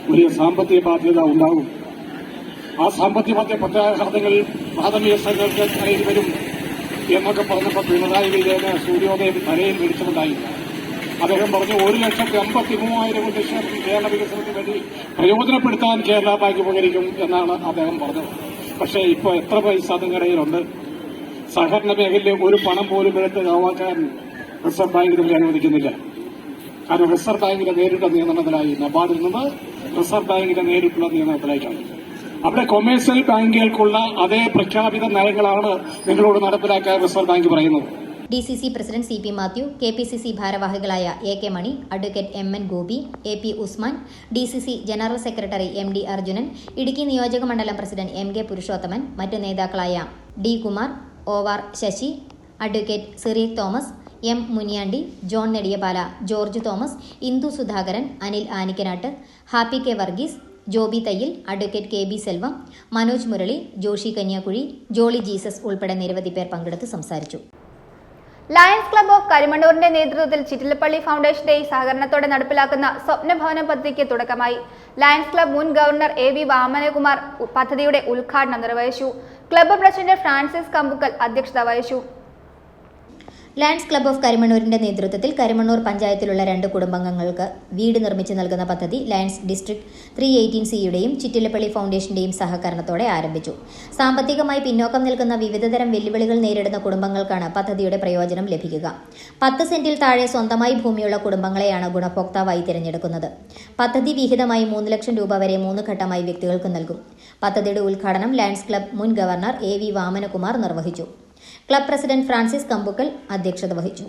Speaker 4: വലിയ സാമ്പത്തിക ബാധ്യത ഉണ്ടാകും. ആ സാമ്പത്തിക പ്രത്യാഘാതങ്ങളിൽ പ്രാഥമിക സംഘങ്ങൾക്ക് തലയിൽ വരും എന്നൊക്കെ പറഞ്ഞപ്പോൾ പിണറായി വിജയന് സൂര്യോദയം തലയിൽ മേടിച്ചതുണ്ടായി. അദ്ദേഹം പറഞ്ഞു 1,53,000 ലക്ഷം കേരള വികസനത്തിന് വേണ്ടി പ്രയോജനപ്പെടുത്താൻ കേരള ബാങ്ക് ഉപകരിക്കും എന്നാണ് അദ്ദേഹം പറഞ്ഞത്. പക്ഷേ ഇപ്പോൾ എത്ര പൈസ നിങ്ങളുടെ കയ്യിലുണ്ട്? സഹകരണ മേഖലയിൽ ഒരു പണം പോലും എടുത്ത് കാവാക്കാൻ റിസർവ് ബാങ്ക് ഇതിൽ അനുവദിക്കുന്നില്ല. കാരണം റിസർവ് ബാങ്കിന്റെ നേരിട്ടുള്ള നിയന്ത്രണത്തിലായി നബാർഡിൽ നിന്ന് റിസർവ് ബാങ്കിന്റെ നേരിട്ടുള്ള നിയന്ത്രണത്തിലേക്കാണ്. അവിടെ കൊമേഴ്സ്യൽ ബാങ്കുകൾക്കുള്ള അതേ പ്രഖ്യാപിത നയങ്ങളാണ് നിങ്ങളോട് നടപ്പിലാക്കാൻ റിസർവ് ബാങ്ക് പറയുന്നത്.
Speaker 2: DCC president CP Mathew, KPCC ഭാരവാഹികളായ AK Mani, advocate MN Gopi, AP Usman, DCC general secretary MD Arjunan, Idukki നിയോജക മണ്ഡലം പ്രസിഡന്റ് MK പുരുഷോത്തമൻ, മറ്റ് നേതാക്കളായ D Kumar, OR Sasi, advocate Sireekh Thomas, M Muniyandi, John Nediyapala, George Thomas, Indu Sudhakaran, Anil Anikkanatt, Happy K Varghese, Joby Thayyil, advocate KB Selvam, Manoj Murali, Joshy Kanyakuzhi, Jolly Jesus ഉൾപ്പെടെ നിരവധി പേർ പങ്കെടുത്ത് സംസാരിച്ചു.
Speaker 1: ലയൺസ് ക്ലബ്ബ് ഓഫ് കരിമണ്ണൂരിന്റെ നേതൃത്വത്തിൽ ചിറ്റിലപ്പള്ളി ഫൗണ്ടേഷന്റെ സഹകരണത്തോടെ നടപ്പിലാക്കുന്ന സ്വപ്നഭവന പദ്ധതിക്ക് തുടക്കമായി. ലയൺസ് ക്ലബ്ബ് മുൻ ഗവർണർ AV വാമനകുമാർ പദ്ധതിയുടെ ഉദ്ഘാടനം നിർവഹിച്ചു. ക്ലബ്ബ് പ്രസിഡന്റ് ഫ്രാൻസിസ് കമ്പുക്കൽ അധ്യക്ഷത വഹിച്ചു.
Speaker 2: ലയൺസ് ക്ലബ്ബ് ഓഫ് കരിമണ്ണൂരിന്റെ നേതൃത്വത്തിൽ കരിമണ്ണൂർ പഞ്ചായത്തിലുള്ള 2 കുടുംബാംഗങ്ങൾക്ക് വീട് നിർമ്മിച്ചു നൽകുന്ന പദ്ധതി ലയൺസ് ഡിസ്ട്രിക്ട് 318Cയുടെയും ചിറ്റിലപ്പള്ളി ഫൗണ്ടേഷന്റെയും സഹകരണത്തോടെ ആരംഭിച്ചു. സാമ്പത്തികമായി പിന്നോക്കം നിൽക്കുന്ന വിവിധതരം വെല്ലുവിളികൾ നേരിടുന്ന കുടുംബങ്ങൾക്കാണ് പദ്ധതിയുടെ പ്രയോജനം ലഭിക്കുക. 10 സെന്റിൽ താഴെ സ്വന്തമായി ഭൂമിയുള്ള കുടുംബങ്ങളെയാണ് ഗുണഭോക്താവായി തിരഞ്ഞെടുക്കുന്നത്. പദ്ധതി വിഹിതമായി 3 ലക്ഷം രൂപ വരെ 3 ഘട്ടമായി വ്യക്തികൾക്ക് നൽകും. പദ്ധതിയുടെ ഉദ്ഘാടനം ലയൺസ് ക്ലബ്ബ് മുൻ ഗവർണർ AV വാമനകുമാർ നിർവഹിച്ചു. ക്ലബ്ബ് പ്രസിഡന്റ് ഫ്രാൻസിസ് കമ്പുക്കൽ അധ്യക്ഷത വഹിച്ചു.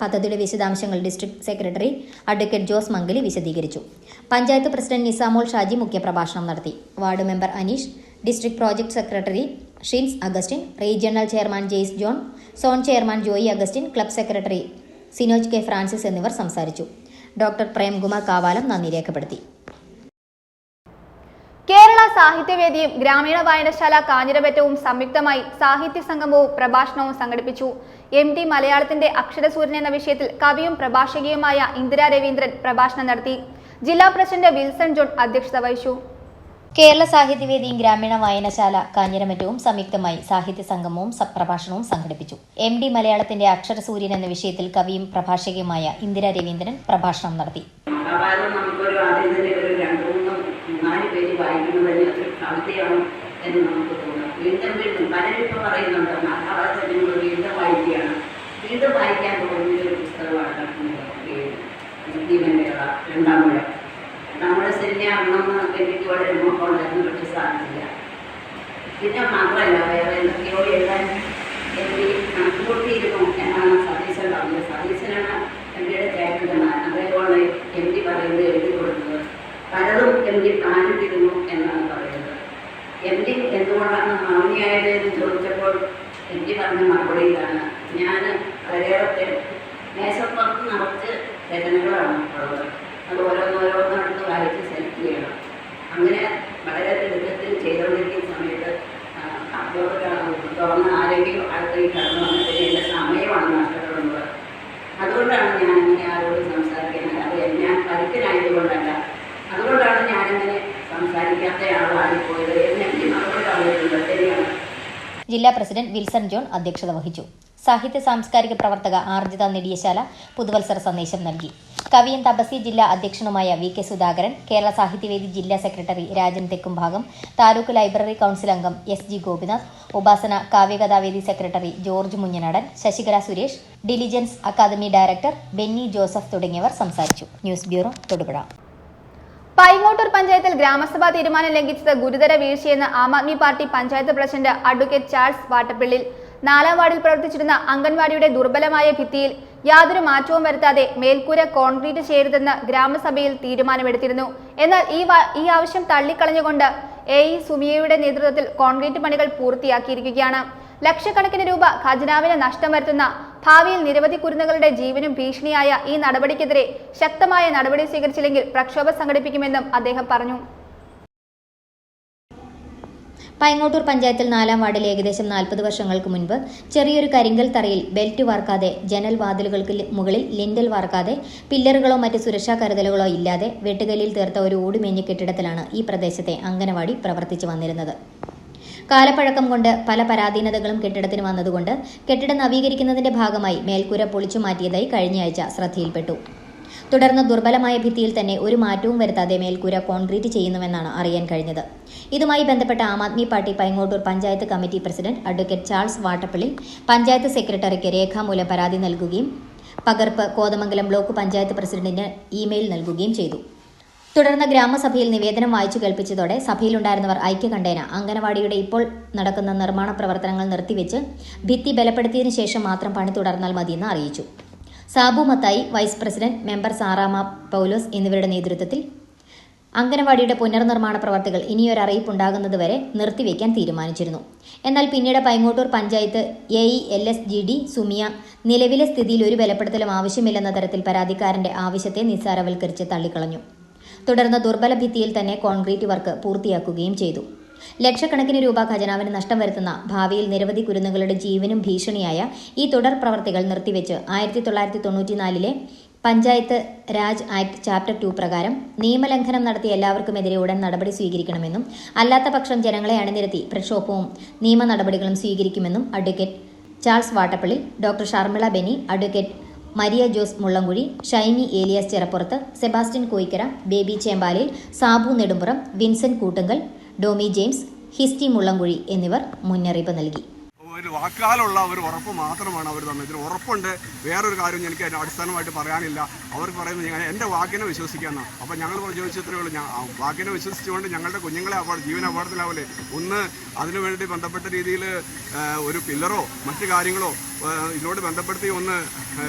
Speaker 2: പദ്ധതിയുടെ വിശദാംശങ്ങൾ district secretary advocate Jose Mangali വിശദീകരിച്ചു. പഞ്ചായത്ത് പ്രസിഡന്റ് നിസാമോൾ ഷാജി മുഖ്യപ്രഭാഷണം നടത്തി. Ward member Aneesh, district project secretary Shins Augustine, regional chairman Jaise John, zone chairman Joy Augustine, club secretary Sinoj K Francis എന്നിവർ സംസാരിച്ചു. ഡോക്ടർ പ്രേംകുമാർ കാവാലം നന്ദി രേഖപ്പെടുത്തി.
Speaker 1: കേരള സാഹിത്യവേദിയും ഗ്രാമീണ വായനശാല കാഞ്ഞിരപറ്റവും സംയുക്തമായി സാഹിത്യ സംഗമവും പ്രഭാഷണവും സംഘടിപ്പിച്ചു. MT മലയാളത്തിന്റെ അക്ഷരസൂര്യൻ എന്ന വിഷയത്തിൽ കവിയും പ്രഭാഷകയുമായ ഇന്ദിര രവീന്ദ്രൻ പ്രഭാഷണം നടത്തി. ജില്ലാ പ്രസിഡന്റ് വിൽസൺ ജോൺ അധ്യക്ഷത വഹിച്ചു.
Speaker 2: കേരള സാഹിത്യവേദിയും ഗ്രാമീണ വായനശാല കാഞ്ഞിരമറ്റവും സംയുക്തമായി സാഹിത്യ സംഗമവും പ്രഭാഷണവും സംഘടിപ്പിച്ചു. MT മലയാളത്തിന്റെ അക്ഷരസൂര്യൻ എന്ന വിഷയത്തിൽ കവിയും പ്രഭാഷകയുമായ ഇന്ദിര രവീന്ദ്രൻ പ്രഭാഷണം നടത്തി.
Speaker 10: വായിക്കുന്നതിന് ഒരു കവിതയാണ് എന്ന് നമുക്ക് തോന്നാം. വീണ്ടും വീണ്ടും പലരും ഇപ്പോൾ പറയുന്നുണ്ട് മഹാഭാരതത്തിൽ വീണ്ടും വായിക്കുകയാണ്. വീണ്ടും വായിക്കാൻ തോന്നിയൊരു പുസ്തകമാണ് ജീവൻ്റെയുള്ള രണ്ടാം മുഴ. നമ്മുടെ ശരിയാകണമെന്ന് എനിക്ക് വളരെ മോഹമുണ്ടായിരുന്നു, പക്ഷെ സാധിച്ചില്ല. പിന്നെ മാത്രമല്ല വേറെ എന്തൊക്കെയോ എഴുതാൻ എനിക്ക് കണക്കുകൂട്ടിയിരുന്നു എന്നാണ് സതീശൻ പറഞ്ഞത്. സതീശനാണ് എംഡിയുടെ ചേട്ടനാണ്. അതേപോലെ എം ഡി പറയുന്നത് എഴുതി കൊടുത്തത് പലതും എം ഡി പ്ലാനിട്ടിരുന്നു എന്നാണ് പറയുന്നത്. എം ഡി എന്തുകൊണ്ടാണ് മൗനിയായതെന്ന് ചോദിച്ചപ്പോൾ എം ഡി പറഞ്ഞ മറുപടി ഇതാണ്: ഞാൻ വളരെയേറെ മേശപ്പുറത്ത് നിറച്ച് രചനകളാണ് ഉള്ളത്, അത് ഓരോന്നോരോന്നെടുത്ത് വായിച്ച് സെലക്ട് ചെയ്യണം. അങ്ങനെ വളരെ തിടുക്കത്തിൽ ചെയ്തുകൊണ്ടിരിക്കുന്ന സമയത്ത് തുറന്ന് ആരെങ്കിലും അടുത്തേക്ക് കടന്നു വന്നിട്ട് എൻ്റെ സമയമാണ് നഷ്ടപ്പെടുന്നത്. അതുകൊണ്ടാണ് ഞാനിങ്ങനെ ആരോട് സംസാരിക്കുന്നത്. അത് ഞാൻ കരുത്തനായതുകൊണ്ടല്ല, അതുകൊണ്ടാണ് ഞാനിങ്ങനെ സംസാരിക്കാത്ത ആളായിപ്പോയത് എന്ന് എനിക്ക് മറുപടി പറഞ്ഞിട്ടുണ്ട്. ശരിയാണ്.
Speaker 2: ജില്ലാ പ്രസിഡന്റ് വിൽസൺ ജോൺ അധ്യക്ഷത വഹിച്ചു. സാഹിത്യ സാംസ്കാരിക പ്രവർത്തക ആർജിത നെടിയശാല പുതുവത്സര സന്ദേശം നൽകി. കവിയും തപസി ജില്ലാ അധ്യക്ഷനുമായ വി കെ സുധാകരൻ, കേരള സാഹിത്യവേദി ജില്ലാ secretary Rajan Thekkumbhagam, taluk library council അംഗം S G Gopinath, Upasana Kavyakathavedi secretary George Munjanadan, Sasikala Suresh, diligence academy director Benny Joseph തുടങ്ങിയവർ സംസാരിച്ചു. News bureau Thodupuzha.
Speaker 1: പൈങ്ങോട്ടൂർ പഞ്ചായത്തിൽ ഗ്രാമസഭാ തീരുമാനം ലംഘിച്ചത് ഗുരുതര വീഴ്ചയെന്ന് Aam Aadmi party panchayat president advocate Charles Vattappillil. 4-ാം വാർഡിൽ പ്രവർത്തിച്ചിരുന്ന അംഗൻവാടിയുടെ ദുർബലമായ ഭിത്തിയിൽ യാതൊരു മാറ്റവും വരുത്താതെ മേൽക്കൂര കോൺക്രീറ്റ് ചെയ്യരുതെന്ന് ഗ്രാമസഭയിൽ തീരുമാനമെടുത്തിരുന്നു. എന്നാൽ ഈ ആവശ്യം തള്ളിക്കളഞ്ഞുകൊണ്ട് AE സുമിയയുടെ നേതൃത്വത്തിൽ കോൺക്രീറ്റ് പണികൾ പൂർത്തിയാക്കിയിരിക്കുകയാണ്. ലക്ഷക്കണക്കിന് രൂപ ഖജനാവിന് നഷ്ടം വരുത്തുന്ന, ഭാവിയിൽ നിരവധി കുരുന്നുകളുടെ ജീവനും ഭീഷണിയായ ഈ നടപടിക്കെതിരെ ശക്തമായ നടപടി സ്വീകരിച്ചില്ലെങ്കിൽ പ്രക്ഷോഭം സംഘടിപ്പിക്കുമെന്നും അദ്ദേഹം പറഞ്ഞു.
Speaker 2: പൈങ്ങോട്ടൂർ പഞ്ചായത്തിൽ 4-ാം വാർഡിൽ ഏകദേശം 40 വർഷങ്ങൾക്ക് മുൻപ് ചെറിയൊരു കരിങ്കൽ തറയിൽ ബെൽറ്റ് വാർക്കാതെ, ജനൽ വാതിലുകൾക്ക് മുകളിൽ ലിൻഡൽ വാർക്കാതെ, പില്ലറുകളോ മറ്റ് സുരക്ഷാ കരുതലുകളോ ഇല്ലാതെ വെട്ടുകല്ലിൽ തീർത്ത ഒരു ഓടുമേഞ്ഞ കെട്ടിടത്തിലാണ് ഈ പ്രദേശത്തെ അംഗനവാടി പ്രവർത്തിച്ചു വന്നിരുന്നത്. കാലപ്പഴക്കം കൊണ്ട് പല പരാധീനതകളും കെട്ടിടത്തിന് വന്നതുകൊണ്ട് കെട്ടിടം നവീകരിക്കുന്നതിന്റെ ഭാഗമായി മേൽക്കൂര പൊളിച്ചു മാറ്റിയതായി കഴിഞ്ഞയാഴ്ച ശ്രദ്ധയിൽപ്പെട്ടു. തുടർന്ന് ദുർബലമായ ഭിത്തിയിൽ തന്നെ ഒരു മാറ്റവും വരുത്താതെ മേൽക്കൂര കോൺക്രീറ്റ് ചെയ്യുന്നുവെന്നാണ് അറിയാൻ കഴിഞ്ഞത്. ഇതുമായി ബന്ധപ്പെട്ട Aam Aadmi party Paingottoor panchayat committee president advocate Charles Vattappally panchayat സെക്രട്ടറിക്ക് രേഖാമൂലം പരാതി നൽകുകയും പകർപ്പ് കോതമംഗലം ബ്ലോക്ക് പഞ്ചായത്ത് പ്രസിഡന്റിന് ഇമെയിൽ നൽകുകയും ചെയ്തു. തുടർന്ന് ഗ്രാമസഭയിൽ നിവേദനം വായിച്ചു കേൾപ്പിച്ചതോടെ സഭയിലുണ്ടായിരുന്നവർ ഐക്യകണ്ഠേന അംഗനവാടിയുടെ ഇപ്പോൾ നടക്കുന്ന നിർമ്മാണ പ്രവർത്തനങ്ങൾ നിർത്തിവെച്ച് ഭിത്തി ബലപ്പെടുത്തിയതിനു ശേഷം മാത്രം പണി തുടർന്നാൽ മതിയെന്ന് അറിയിച്ചു. Sabu Mathai vice president, member Sarama Paulose എന്നിവരുടെ നേതൃത്വത്തിൽ അംഗനവാടിയുടെ പുനർനിർമ്മാണ പ്രവർത്തികൾ ഇനിയൊരറിയിപ്പുണ്ടാകുന്നതുവരെ നിർത്തിവെക്കാൻ തീരുമാനിച്ചിരുന്നു. എന്നാൽ പിന്നീട് പൈങ്ങോട്ടൂർ പഞ്ചായത്ത് AE-LSGD സുമിയ നിലവിലെ സ്ഥിതിയിൽ ഒരു ബലപ്പെടുത്തലും ആവശ്യമില്ലെന്ന തരത്തിൽ പരാതിക്കാരന്റെ ആവശ്യത്തെ നിസ്സാരവൽക്കരിച്ച് തള്ളിക്കളഞ്ഞു. തുടർന്ന് ദുർബല ഭിത്തിയിൽ തന്നെ കോൺക്രീറ്റ് വർക്ക് പൂർത്തിയാക്കുകയും ചെയ്തു. ലക്ഷക്കണക്കിന് രൂപ ഖജനാവിന് നഷ്ടം വരുത്തുന്ന, ഭാവിയിൽ നിരവധി കുരുന്നുകളുടെ ജീവനും ഭീഷണിയായ ഈ തുടർ പ്രവർത്തികൾ നിർത്തിവെച്ച് 1994 പഞ്ചായത്ത് രാജ് ആക്ട് ചാപ്റ്റർ 2 പ്രകാരം നിയമലംഘനം നടത്തിയ എല്ലാവർക്കുമെതിരെ ഉടൻ നടപടി സ്വീകരിക്കണമെന്നും അല്ലാത്ത പക്ഷം ജനങ്ങളെ അണിനിരത്തി പ്രക്ഷോഭവും നിയമ നടപടികളും സ്വീകരിക്കുമെന്നും advocate Charles Vattappally, doctor Sharmila Benny, advocate Maria Jose Mullamkuzhi, Shiny Elias Cherappurath, Sebastian Koickara, Baby Chembalil, Sabu Nedumpuram, Vincent Koottunkal, Domi James, Histy Mullamkuzhi എന്നിവർ മുന്നറിയിപ്പ് നൽകി.
Speaker 11: ഒരു വാക്കാലുള്ള ഒരു ഉറപ്പ് മാത്രമാണ് അവർ തന്നത്. ഇതിന് ഉറപ്പുണ്ട്, വേറൊരു കാര്യം എനിക്ക് അതിന് അടിസ്ഥാനമായിട്ട് പറയാനില്ല. അവർ പറയുന്നത് ഞാൻ എൻ്റെ വാക്കിനെ വിശ്വസിക്കാമെന്നാണ്. അപ്പോൾ ഞങ്ങൾ ചോദിച്ചത്രേ ഉള്ളൂ, വാക്കിനെ വിശ്വസിച്ചുകൊണ്ട് ഞങ്ങളുടെ കുഞ്ഞുങ്ങളെ ജീവൻ അപകടത്തിലാവില്ലേ? ഒന്ന് അതിനുവേണ്ടി ബന്ധപ്പെട്ട രീതിയിൽ ഒരു പില്ലറോ മറ്റു കാര്യങ്ങളോ ഇതിനോട് ബന്ധപ്പെടുത്തി ഒന്ന്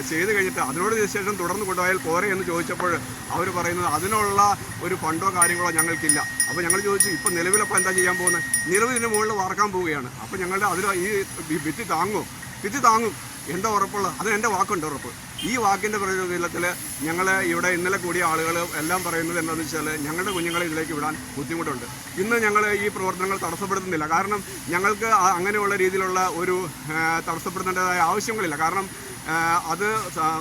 Speaker 11: ചെയ്ത് കഴിഞ്ഞിട്ട് അതിനോട് ശേഷം തുടർന്ന് കൊണ്ടുപോയാൽ പോരെ എന്ന് ചോദിച്ചപ്പോൾ അവർ പറയുന്നത് അതിനുള്ള ഒരു ഫണ്ടോ കാര്യങ്ങളോ ഞങ്ങൾക്കില്ല. അപ്പോൾ ഞങ്ങൾ ചോദിച്ചു, ഇപ്പം നിലവിലപ്പോൾ എന്താ ചെയ്യാൻ പോകുന്നത്? നിലവിലിന് മുകളിൽ വാർക്കാൻ പോവുകയാണ്. അപ്പോൾ ഞങ്ങളുടെ അതിൽ ഈ ഭിത്തി താങ്ങും എന്താ ഉറപ്പുള്ള? അത് എൻ്റെ വാക്കുണ്ട് ഉറപ്പ്. ഈ വാക്കിൻ്റെ പ്രയോജനത്തിൽ ഞങ്ങൾ ഇവിടെ ഇന്നലെ കൂടിയ ആളുകൾ എല്ലാം പറയുന്നത് എന്താണെന്ന് വെച്ചാൽ ഞങ്ങളുടെ കുഞ്ഞുങ്ങളെ ഇതിലേക്ക് വിടാൻ ബുദ്ധിമുട്ടുണ്ട്. ഇന്ന് ഞങ്ങൾ ഈ പ്രവർത്തനങ്ങൾ തടസ്സപ്പെടുത്തുന്നില്ല. കാരണം ഞങ്ങൾക്ക് അങ്ങനെയുള്ള രീതിയിലുള്ള ഒരു തടസ്സപ്പെടുത്തേണ്ടതായ ആവശ്യങ്ങളില്ല. കാരണം അത്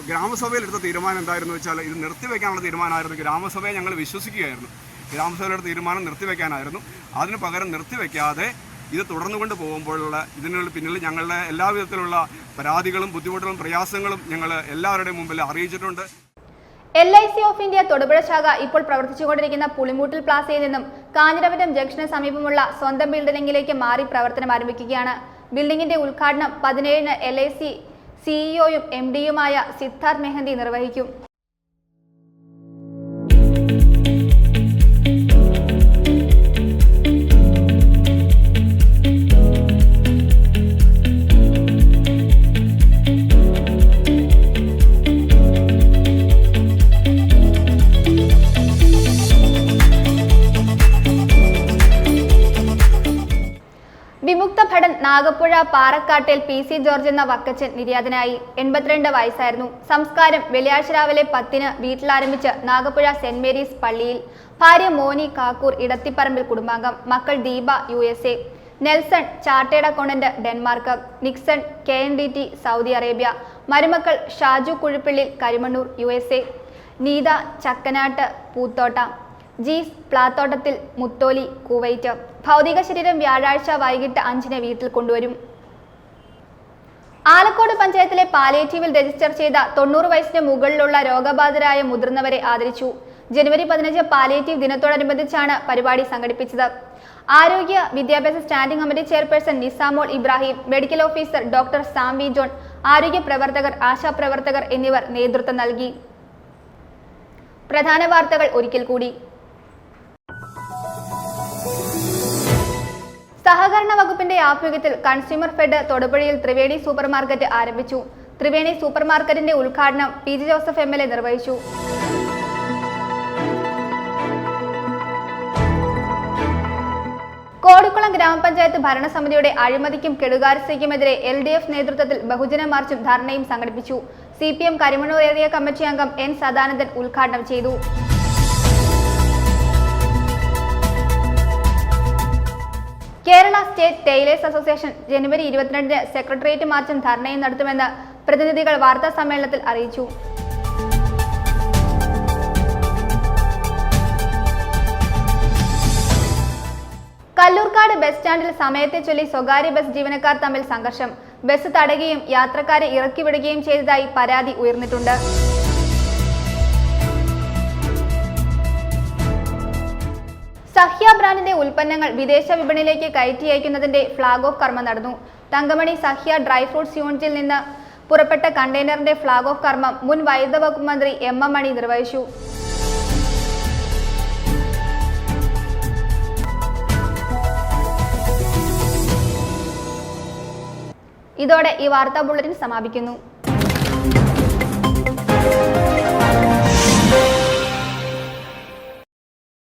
Speaker 11: ഗ്രാമസഭയിലെടുത്ത തീരുമാനം എന്തായിരുന്നു വെച്ചാൽ ഇത് നിർത്തിവെക്കാനുള്ള തീരുമാനമായിരുന്നു. ഗ്രാമസഭയെ ഞങ്ങൾ വിശ്വസിക്കുകയായിരുന്നു. ഗ്രാമസഭയിലെടുത്ത തീരുമാനം നിർത്തിവെക്കാനായിരുന്നു. അതിന് പകരം നിർത്തിവെക്കാതെ ഇത് തുടർന്നുകൊണ്ട് പോകുമ്പോഴുള്ള ഇതിനുള്ള പിന്നിൽ ഞങ്ങളുടെ എല്ലാവിധത്തിലുള്ള പരാതികളും ബുദ്ധിമുട്ടുകളും പ്രയാസങ്ങളും ഞങ്ങൾ എല്ലാവരുടെയും മുമ്പിൽ അറിയിച്ചിട്ടുണ്ട്.
Speaker 1: LIC ഓഫ് ഇന്ത്യ തൊടുപുഴ ശാഖ ഇപ്പോൾ പ്രവർത്തിച്ചുകൊണ്ടിരിക്കുന്ന പുളിമൂട്ടിൽ പ്ലാസയിൽ നിന്നും കാഞ്ഞിരമറ്റം ജംഗ്ഷന് സമീപമുള്ള സ്വന്തം ബിൽഡിംഗിലേക്ക് മാറി പ്രവർത്തനം ആരംഭിക്കുകയാണ്. ബിൽഡിംഗിന്റെ ഉദ്ഘാടനം 17-ന് LIC സിഇഒയും MD-യുമായ സിദ്ധാർത്ഥ് മെഹന്തി നിർവഹിക്കും. വിമുക്ത ഭടൻ നാഗപ്പുഴ പാറക്കാട്ടിൽ PC ജോർജ് എന്ന വക്കച്ചൻ നിര്യാതനായി. 82 വയസ്സായിരുന്നു. സംസ്കാരം വെള്ളിയാഴ്ച രാവിലെ 10-ന് വീട്ടിലാരംഭിച്ച് നാഗപ്പുഴ സെന്റ് മേരീസ് പള്ളിയിൽ. ഭാര്യ മോനി കാക്കൂർ ഇടത്തിപ്പറമ്പിൽ കുടുംബാംഗം. മക്കൾ Deepa USA, Nelson chartered accountant Denmark, Nixon KNDT Saudi Arabia, മരുമക്കൾ ഷാജു കുഴിപ്പിള്ളിൽ കരിമണ്ണൂർ USA, നീത ചക്കനാട്ട് പൂത്തോട്ട, ജീസ് പ്ലാത്തോട്ടത്തിൽ മുത്തോലി കുവൈറ്റ്. ഭൗതിക ശരീരം വ്യാഴാഴ്ച വൈകിട്ട് 5-ന് വീട്ടിൽ കൊണ്ടുവരും. ആലക്കോട് പഞ്ചായത്തിലെ പാലിയേറ്റീവിൽ രജിസ്റ്റർ ചെയ്ത 90 വയസ്സിന് മുകളിലുള്ള രോഗബാധിതരായ മുതിർന്നവരെ ആദരിച്ചു. ജനുവരി 15 പാലിയേറ്റീവ് ദിനത്തോടനുബന്ധിച്ചാണ് പരിപാടി സംഘടിപ്പിച്ചത്. ആരോഗ്യ വിദ്യാഭ്യാസ standing committee chairperson Nisamol Ibrahim, medical officer doctor Sam V John, ആരോഗ്യ പ്രവർത്തകർ, ആശാപ്രവർത്തകർ എന്നിവർ നേതൃത്വം നൽകി. പ്രധാന വാർത്തകൾ ഒരിക്കൽ കൂടി. സഹകരണ വകുപ്പിന്റെ ആഭിമുഖ്യത്തിൽ കൺസ്യൂമർ ഫെഡ് തൊടുപുഴയിൽ ത്രിവേണി സൂപ്പർ മാർക്കറ്റ് ആരംഭിച്ചു. ത്രിവേണി സൂപ്പർ മാർക്കറ്റിന്റെ ഉദ്ഘാടനം PG ജോസഫ് MLA നിർവഹിച്ചു. കോടിക്കുളം ഗ്രാമപഞ്ചായത്ത് ഭരണസമിതിയുടെ അഴിമതിക്കും കെടുകാര്യസ്ഥതയ്ക്കുമെതിരെ LDF നേതൃത്വത്തിൽ ബഹുജന മാർച്ചും ധർണയും സംഘടിപ്പിച്ചു. CPM കരിമണ്ണൂർ ഏരിയ കമ്മിറ്റി അംഗം N സദാനന്ദൻ ഉദ്ഘാടനം ചെയ്തു. കേരള സ്റ്റേറ്റ് ടൈലേഴ്സ് അസോസിയേഷൻ ജനുവരി 22-ന് സെക്രട്ടേറിയറ്റ് മാർച്ചും ധർണയും നടത്തുമെന്ന് പ്രതിനിധികൾ വാർത്താ സമ്മേളനത്തിൽ അറിയിച്ചു. കല്ലൂർക്കാട് ബസ് സ്റ്റാൻഡിൽ സമയത്തെ ചൊല്ലി സ്വകാര്യ ബസ് ജീവനക്കാർ തമ്മിൽ സംഘർഷം. ബസ് തടയുകയും യാത്രക്കാരെ ഇറക്കിവിടുകയും ചെയ്തതായി പരാതി ഉയർന്നിട്ടുണ്ട്. സഹ്യ ബ്രാൻഡിന്റെ ഉൽപ്പന്നങ്ങൾ വിദേശ വിപണിയിലേക്ക് കയറ്റി അയക്കുന്നതിന്റെ ഫ്ളാഗ് ഓഫ് കർമ്മം നടന്നു. തങ്കമണി സഹ്യ ഡ്രൈ ഫ്രൂട്ട്സ് യൂണിറ്റിൽ നിന്ന് പുറപ്പെട്ട കണ്ടെയ്നറിന്റെ ഫ്ളാഗ് ഓഫ് കർമ്മം മുൻ വൈദ്യുത വകുപ്പ് മന്ത്രി MM മണി നിർവഹിച്ചു. ഇതോടെ ഈ വാർത്താ ബുള്ളറ്റിൻ സമാപിക്കുന്നു.